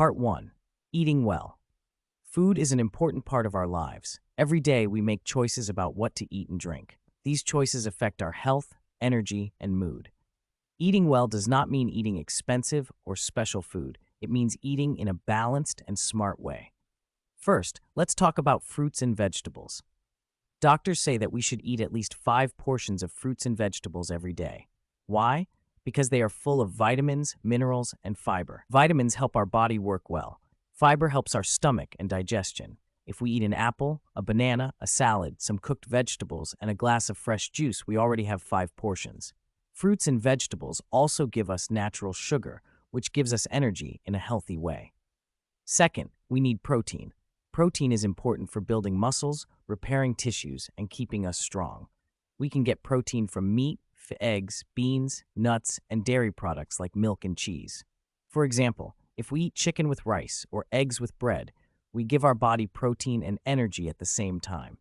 Part 1. Eating well. Food is an important part of our lives. Every day we make choices about what to eat and drink. These choices affect our health, energy, and mood. Eating well does not mean eating expensive or special food. It means eating in a balanced and smart way. First, let's talk about fruits and vegetables. Doctors say that we should eat at least 5 portions of fruits and vegetables every day. Why? Because they are full of vitamins, minerals, and fiber. Vitamins help our body work well. Fiber helps our stomach and digestion. If we eat an apple, a banana, a salad, some cooked vegetables, and a glass of fresh juice, we already have 5 portions. Fruits and vegetables also give us natural sugar, which gives us energy in a healthy way. Second, we need protein. Protein is important for building muscles, repairing tissues, and keeping us strong. We can get protein from meat, eggs, beans, nuts, and dairy products like milk and cheese. For example, if we eat chicken with rice or eggs with bread, we give our body protein and energy at the same time.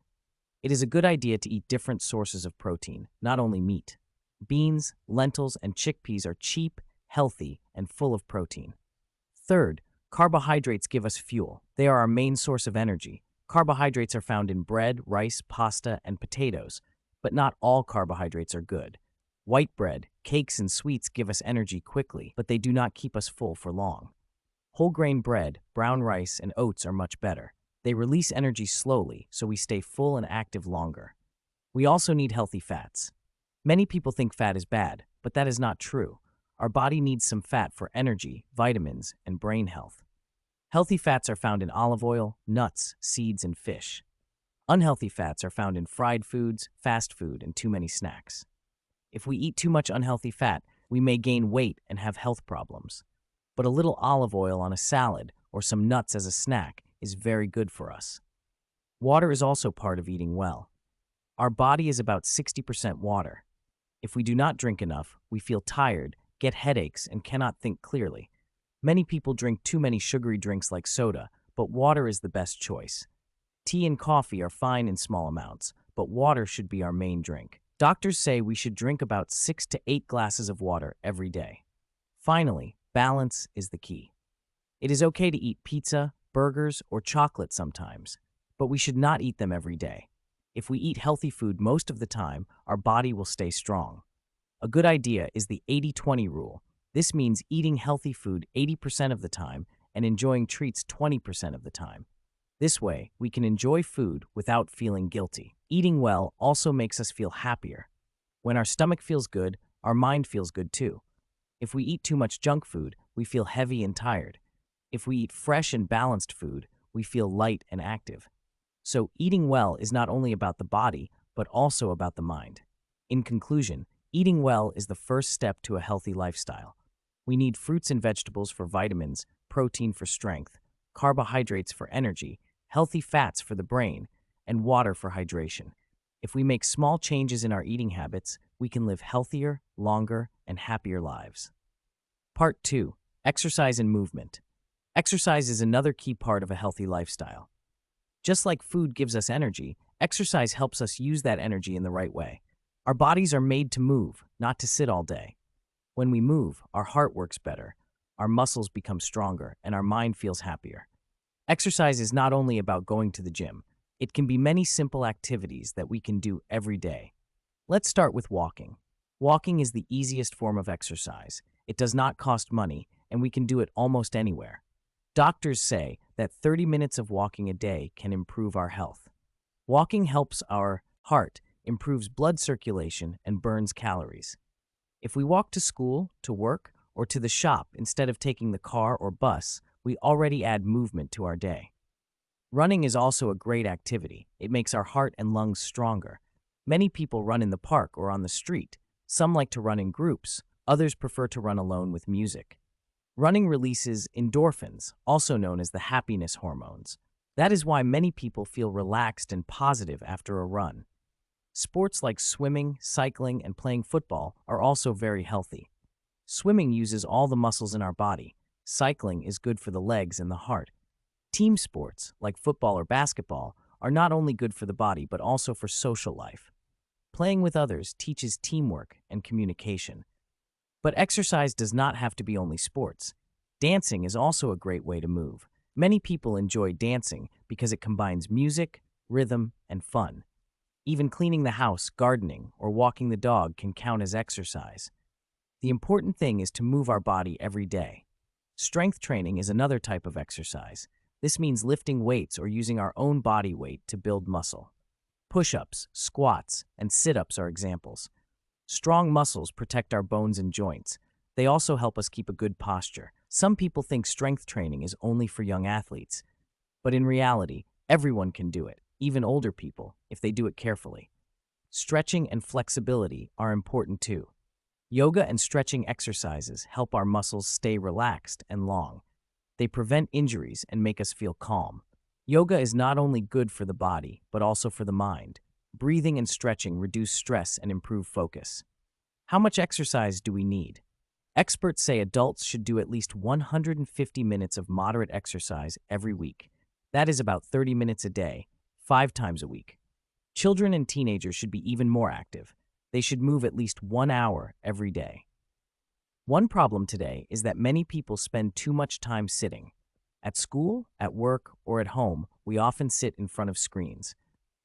It is a good idea to eat different sources of protein, not only meat. Beans, lentils, and chickpeas are cheap, healthy, and full of protein. Third, carbohydrates give us fuel. They are our main source of energy. Carbohydrates are found in bread, rice, pasta, and potatoes, but not all carbohydrates are good. White bread, cakes, and sweets give us energy quickly, but they do not keep us full for long. Whole grain bread, brown rice, and oats are much better. They release energy slowly, so we stay full and active longer. We also need healthy fats. Many people think fat is bad, but that is not true. Our body needs some fat for energy, vitamins, and brain health. Healthy fats are found in olive oil, nuts, seeds, and fish. Unhealthy fats are found in fried foods, fast food, and too many snacks. If we eat too much unhealthy fat, we may gain weight and have health problems. But a little olive oil on a salad or some nuts as a snack is very good for us. Water is also part of eating well. Our body is about 60% water. If we do not drink enough, we feel tired, get headaches, and cannot think clearly. Many people drink too many sugary drinks like soda, but water is the best choice. Tea and coffee are fine in small amounts, but water should be our main drink. Doctors say we should drink about 6 to 8 glasses of water every day. Finally, balance is the key. It is okay to eat pizza, burgers, or chocolate sometimes, but we should not eat them every day. If we eat healthy food most of the time, our body will stay strong. A good idea is the 80-20 rule. This means eating healthy food 80% of the time and enjoying treats 20% of the time. This way, we can enjoy food without feeling guilty. Eating well also makes us feel happier. When our stomach feels good, our mind feels good too. If we eat too much junk food, we feel heavy and tired. If we eat fresh and balanced food, we feel light and active. So eating well is not only about the body, but also about the mind. In conclusion, eating well is the first step to a healthy lifestyle. We need fruits and vegetables for vitamins, protein for strength, carbohydrates for energy, healthy fats for the brain, and water for hydration. If we make small changes in our eating habits, we can live healthier, longer, and happier lives. Part 2. Exercise and movement. Exercise is another key part of a healthy lifestyle. Just like food gives us energy, exercise helps us use that energy in the right way. Our bodies are made to move, not to sit all day. When we move, our heart works better, our muscles become stronger, and our mind feels happier. Exercise is not only about going to the gym. It can be many simple activities that we can do every day. Let's start with walking. Walking is the easiest form of exercise. It does not cost money, and we can do it almost anywhere. Doctors say that 30 minutes of walking a day can improve our health. Walking helps our heart, improves blood circulation, and burns calories. If we walk to school, to work, or to the shop instead of taking the car or bus, we already add movement to our day. Running is also a great activity. It makes our heart and lungs stronger. Many people run in the park or on the street. Some like to run in groups. Others prefer to run alone with music. Running releases endorphins, also known as the happiness hormones. That is why many people feel relaxed and positive after a run. Sports like swimming, cycling, and playing football are also very healthy. Swimming uses all the muscles in our body. Cycling is good for the legs and the heart. Team sports, like football or basketball, are not only good for the body but also for social life. Playing with others teaches teamwork and communication. But exercise does not have to be only sports. Dancing is also a great way to move. Many people enjoy dancing because it combines music, rhythm, and fun. Even cleaning the house, gardening, or walking the dog can count as exercise. The important thing is to move our body every day. Strength training is another type of exercise. This means lifting weights or using our own body weight to build muscle. Push-ups, squats, and sit-ups are examples. Strong muscles protect our bones and joints. They also help us keep a good posture. Some people think strength training is only for young athletes, but in reality, everyone can do it, even older people, if they do it carefully. Stretching and flexibility are important too. Yoga and stretching exercises help our muscles stay relaxed and long. They prevent injuries and make us feel calm. Yoga is not only good for the body, but also for the mind. Breathing and stretching reduce stress and improve focus. How much exercise do we need? Experts say adults should do at least 150 minutes of moderate exercise every week. That is about 30 minutes a day, 5 times a week. Children and teenagers should be even more active. They should move at least 1 hour every day. One problem today is that many people spend too much time sitting. At school, at work, or at home, we often sit in front of screens.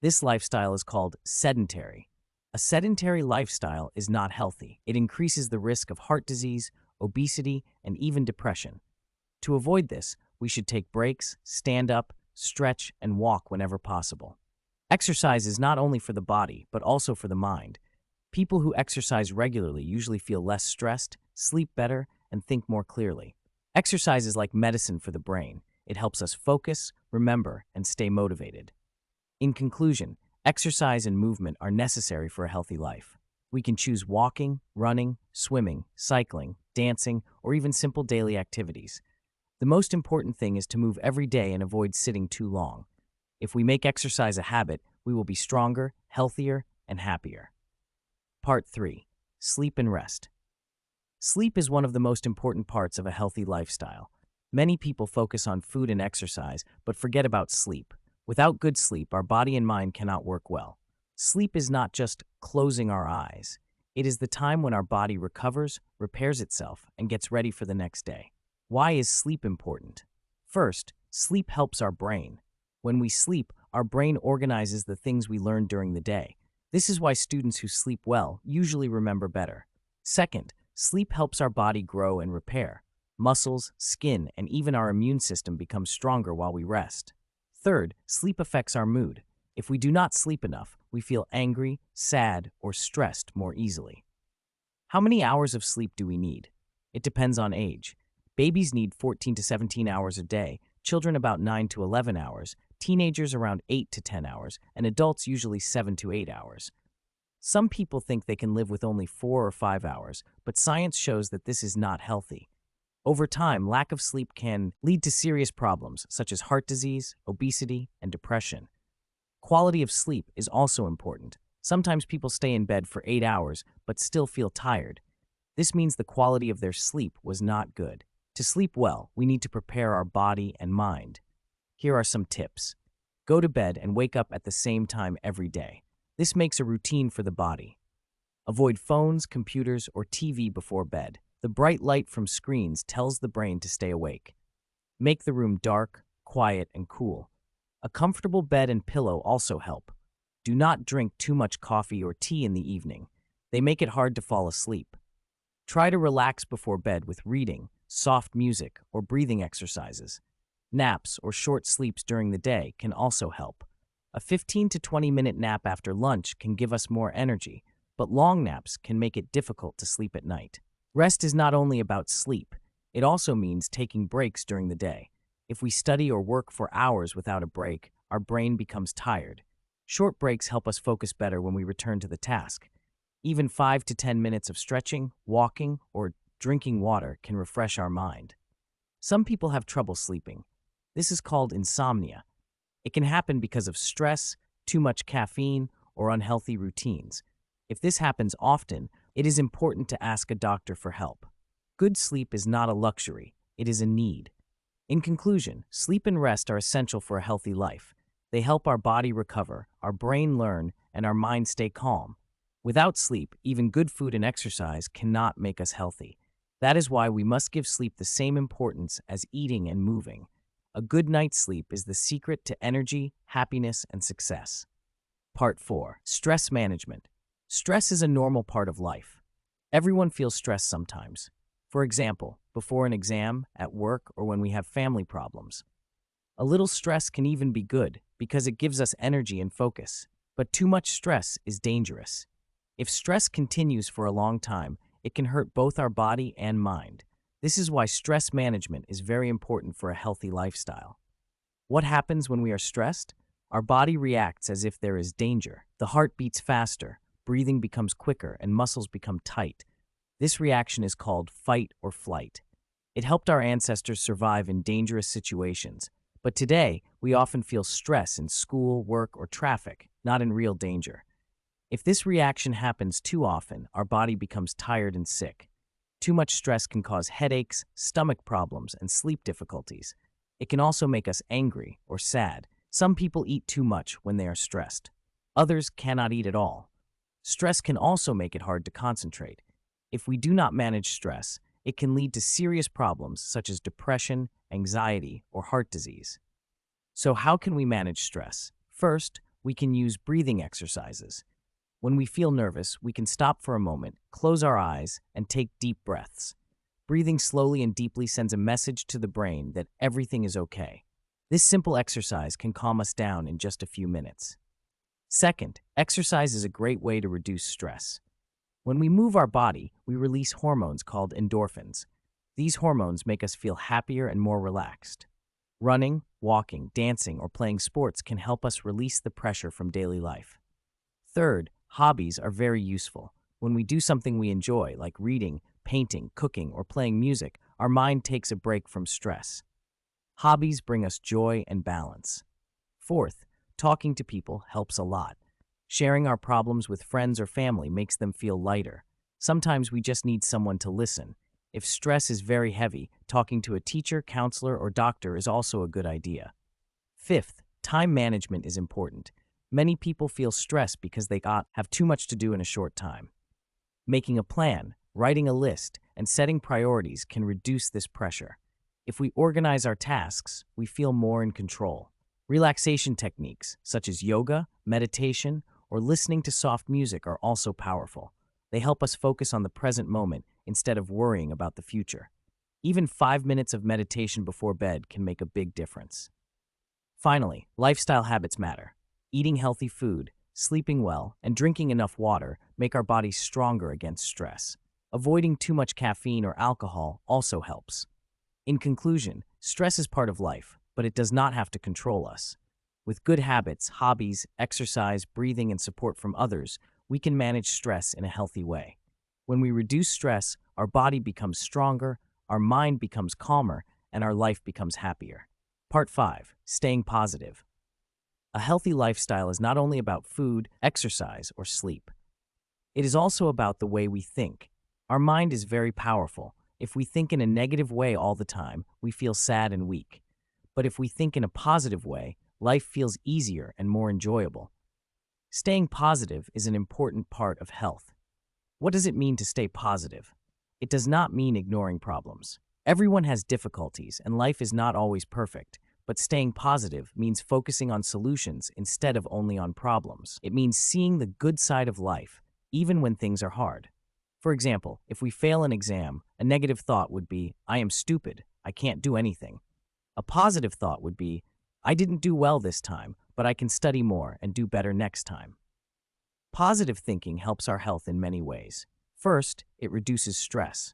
This lifestyle is called sedentary. A sedentary lifestyle is not healthy. It increases the risk of heart disease, obesity, and even depression. To avoid this, we should take breaks, stand up, stretch, and walk whenever possible. Exercise is not only for the body, but also for the mind. People who exercise regularly usually feel less stressed, sleep better, and think more clearly. Exercise is like medicine for the brain. It helps us focus, remember, and stay motivated. In conclusion, exercise and movement are necessary for a healthy life. We can choose walking, running, swimming, cycling, dancing, or even simple daily activities. The most important thing is to move every day and avoid sitting too long. If we make exercise a habit, we will be stronger, healthier, and happier. Part 3. Sleep and rest. Sleep is one of the most important parts of a healthy lifestyle. Many people focus on food and exercise, but forget about sleep. Without good sleep, our body and mind cannot work well. Sleep is not just closing our eyes. It is the time when our body recovers, repairs itself, and gets ready for the next day. Why is sleep important? First, sleep helps our brain. When we sleep, our brain organizes the things we learned during the day. This is why students who sleep well usually remember better. Second, sleep helps our body grow and repair. Muscles, skin, and even our immune system become stronger while we rest. Third, sleep affects our mood. If we do not sleep enough, we feel angry, sad, or stressed more easily. How many hours of sleep do we need? It depends on age. Babies need 14 to 17 hours a day, children about 9 to 11 hours, teenagers around 8 to 10 hours, and adults usually 7 to 8 hours. Some people think they can live with only 4 or 5 hours, but science shows that this is not healthy. Over time, lack of sleep can lead to serious problems such as heart disease, obesity, and depression. Quality of sleep is also important. Sometimes people stay in bed for 8 hours but still feel tired. This means the quality of their sleep was not good. To sleep well, we need to prepare our body and mind. Here are some tips. Go to bed and wake up at the same time every day. This makes a routine for the body. Avoid phones, computers, or TV before bed. The bright light from screens tells the brain to stay awake. Make the room dark, quiet, and cool. A comfortable bed and pillow also help. Do not drink too much coffee or tea in the evening. They make it hard to fall asleep. Try to relax before bed with reading, soft music, or breathing exercises. Naps or short sleeps during the day can also help. A 15 to 20-minute nap after lunch can give us more energy, but long naps can make it difficult to sleep at night. Rest is not only about sleep, it also means taking breaks during the day. If we study or work for hours without a break, our brain becomes tired. Short breaks help us focus better when we return to the task. Even 5 to 10 minutes of stretching, walking, or drinking water can refresh our mind. Some people have trouble sleeping. This is called insomnia. It can happen because of stress, too much caffeine, or unhealthy routines. If this happens often, it is important to ask a doctor for help. Good sleep is not a luxury, it is a need. In conclusion, sleep and rest are essential for a healthy life. They help our body recover, our brain learn, and our mind stay calm. Without sleep, even good food and exercise cannot make us healthy. That is why we must give sleep the same importance as eating and moving. A good night's sleep is the secret to energy, happiness, and success. Part 4. Stress management. Stress is a normal part of life. Everyone feels stressed sometimes. For example, before an exam, at work, or when we have family problems. A little stress can even be good because it gives us energy and focus. But too much stress is dangerous. If stress continues for a long time, it can hurt both our body and mind. This is why stress management is very important for a healthy lifestyle. What happens when we are stressed? Our body reacts as if there is danger. The heart beats faster, breathing becomes quicker, and muscles become tight. This reaction is called fight or flight. It helped our ancestors survive in dangerous situations. But today, we often feel stress in school, work, or traffic, not in real danger. If this reaction happens too often, our body becomes tired and sick. Too much stress can cause headaches, stomach problems, and sleep difficulties. It can also make us angry or sad. Some people eat too much when they are stressed. Others cannot eat at all. Stress can also make it hard to concentrate. If we do not manage stress, it can lead to serious problems such as depression, anxiety, or heart disease. So how can we manage stress? First, we can use breathing exercises. When we feel nervous, we can stop for a moment, close our eyes, and take deep breaths. Breathing slowly and deeply sends a message to the brain that everything is okay. This simple exercise can calm us down in just a few minutes. Second, exercise is a great way to reduce stress. When we move our body, we release hormones called endorphins. These hormones make us feel happier and more relaxed. Running, walking, dancing, or playing sports can help us release the pressure from daily life. Third, hobbies are very useful. When we do something we enjoy, like reading, painting, cooking, or playing music, our mind takes a break from stress. Hobbies bring us joy and balance. Fourth, talking to people helps a lot. Sharing our problems with friends or family makes them feel lighter. Sometimes we just need someone to listen. If stress is very heavy, talking to a teacher, counselor, or doctor is also a good idea. Fifth, time management is important. Many people feel stressed because they have too much to do in a short time. Making a plan, writing a list, and setting priorities can reduce this pressure. If we organize our tasks, we feel more in control. Relaxation techniques, such as yoga, meditation, or listening to soft music are also powerful. They help us focus on the present moment instead of worrying about the future. Even 5 minutes of meditation before bed can make a big difference. Finally, lifestyle habits matter. Eating healthy food, sleeping well, and drinking enough water make our bodies stronger against stress. Avoiding too much caffeine or alcohol also helps. In conclusion, stress is part of life, but it does not have to control us. With good habits, hobbies, exercise, breathing, and support from others, we can manage stress in a healthy way. When we reduce stress, our body becomes stronger, our mind becomes calmer, and our life becomes happier. Part 5. Staying positive. A healthy lifestyle is not only about food, exercise, or sleep. It is also about the way we think. Our mind is very powerful. If we think in a negative way all the time, we feel sad and weak. But if we think in a positive way, life feels easier and more enjoyable. Staying positive is an important part of health. What does it mean to stay positive? It does not mean ignoring problems. Everyone has difficulties, and life is not always perfect. But staying positive means focusing on solutions instead of only on problems. It means seeing the good side of life, even when things are hard. For example, if we fail an exam, a negative thought would be, I am stupid, I can't do anything. A positive thought would be, I didn't do well this time, but I can study more and do better next time. Positive thinking helps our health in many ways. First, it reduces stress.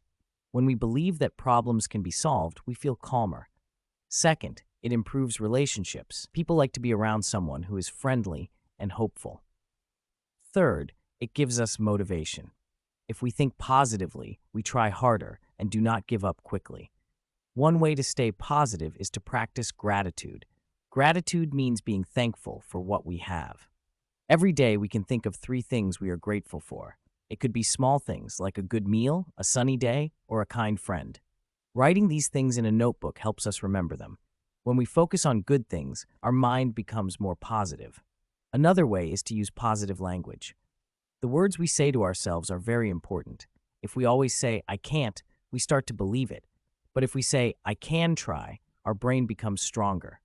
When we believe that problems can be solved, we feel calmer. Second, it improves relationships. People like to be around someone who is friendly and hopeful. Third, it gives us motivation. If we think positively, we try harder and do not give up quickly. One way to stay positive is to practice gratitude. Gratitude means being thankful for what we have. Every day we can think of 3 things we are grateful for. It could be small things like a good meal, a sunny day, or a kind friend. Writing these things in a notebook helps us remember them. When we focus on good things, our mind becomes more positive. Another way is to use positive language. The words we say to ourselves are very important. If we always say, I can't, we start to believe it. But if we say, I can try, our brain becomes stronger.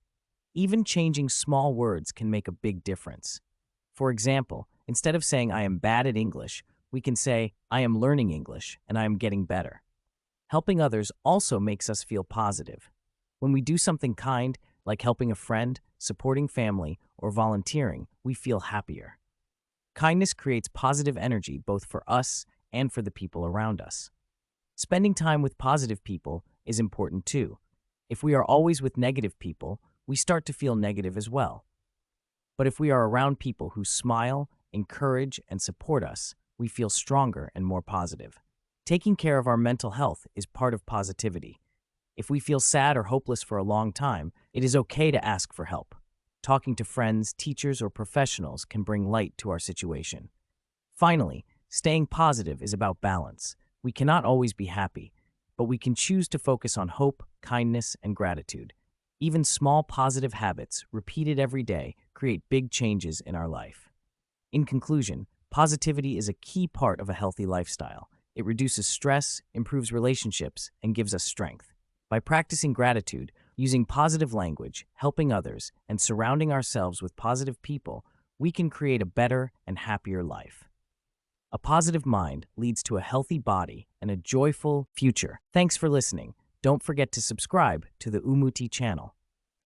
Even changing small words can make a big difference. For example, instead of saying, I am bad at English, we can say, I am learning English and I am getting better. Helping others also makes us feel positive. When we do something kind, like helping a friend, supporting family, or volunteering, we feel happier. Kindness creates positive energy both for us and for the people around us. Spending time with positive people is important too. If we are always with negative people, we start to feel negative as well. But if we are around people who smile, encourage, and support us, we feel stronger and more positive. Taking care of our mental health is part of positivity. If we feel sad or hopeless for a long time, it is okay to ask for help. Talking to friends, teachers, or professionals can bring light to our situation. Finally, staying positive is about balance. We cannot always be happy, but we can choose to focus on hope, kindness, and gratitude. Even small positive habits, repeated every day, create big changes in our life. In conclusion, positivity is a key part of a healthy lifestyle. It reduces stress, improves relationships, and gives us strength. By practicing gratitude, using positive language, helping others, and surrounding ourselves with positive people, we can create a better and happier life. A positive mind leads to a healthy body and a joyful future. Thanks for listening. Don't forget to subscribe to the Umty channel.